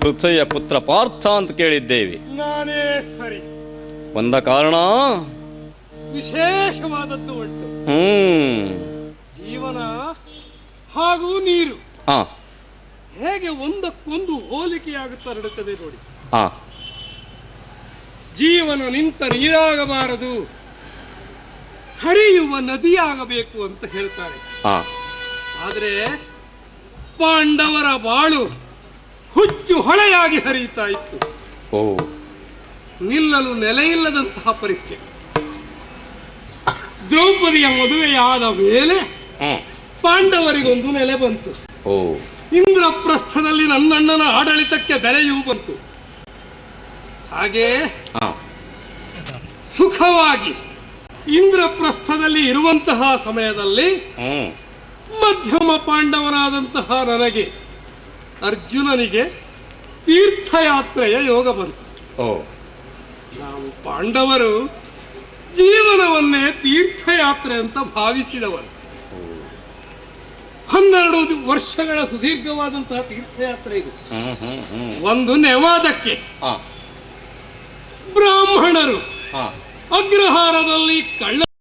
ಪೃಥ್ವಿಯ ಪುತ್ರ ಪಾರ್ಥ ಅಂತ ಕೇಳಿದ್ದೇವೆ. ನಾನೇ ಸರಿ. ಒಂದ ಕಾರಣ ವಿಶೇಷವಾದದ್ದು ಉಂಟು. ಜೀವನ ಹಾಗೂ ನೀರು ಹೇಗೆ ಒಂದಕ್ಕೊಂದು ಹೋಲಿಕೆಯಾಗುತ್ತಾ ನಡುತ್ತದೆ ನೋಡಿ. ಜೀವನ ನಿಂತ ನೀರಾಗಬಾರದು, ಹರಿಯುವ ನದಿಯಾಗಬೇಕು ಅಂತ ಹೇಳ್ತಾರೆ. ಆದರೆ ಪಾಂಡವರ ಬಾಳು ಹುಚ್ಚು ಹೊಳೆಯಾಗಿ ಹರಿಯುತ್ತಾ ಇತ್ತು. ನಿಲ್ಲಲು ನೆಲೆಯಿಲ್ಲದಂತಹ ಪರಿಸ್ಥಿತಿ. ದ್ರೌಪದಿಯ ಮದುವೆಯಾದ ಮೇಲೆ ಪಾಂಡವರಿಗೊಂದು ನೆಲೆ ಬಂತು. ಇಂದ್ರಪ್ರಸ್ಥದಲ್ಲಿ ನನ್ನಣ್ಣನ ಆಡಳಿತಕ್ಕೆ ಬೆಲೆಯೂ ಬಂತು. ಹಾಗೆ ಸುಖವಾಗಿ ಇಂದ್ರಪ್ರಸ್ಥದಲ್ಲಿ ಇರುವಂತಹ ಸಮಯದಲ್ಲಿ ಮಧ್ಯಮ ಪಾಂಡವನಾದಂತಹ ನನಗೆ ಅರ್ಜುನನಿಗೆ ತೀರ್ಥಯಾತ್ರೆಯ ಯೋಗ ಬಂತು. ನಾವು ಪಾಂಡವರು ಜೀವನವನ್ನೇ ತೀರ್ಥಯಾತ್ರೆ ಅಂತ ಭಾವಿಸಿದವರು. 12 ವರ್ಷಗಳ ಸುದೀರ್ಘವಾದಂತಹ ತೀರ್ಥಯಾತ್ರೆ ಇದು. ಒಂದು ನೆವಾದಕ್ಕೆ ಬ್ರಾಹ್ಮಣರು ಅಗ್ರಹಾರದಲ್ಲಿ ಕಳ್ಳ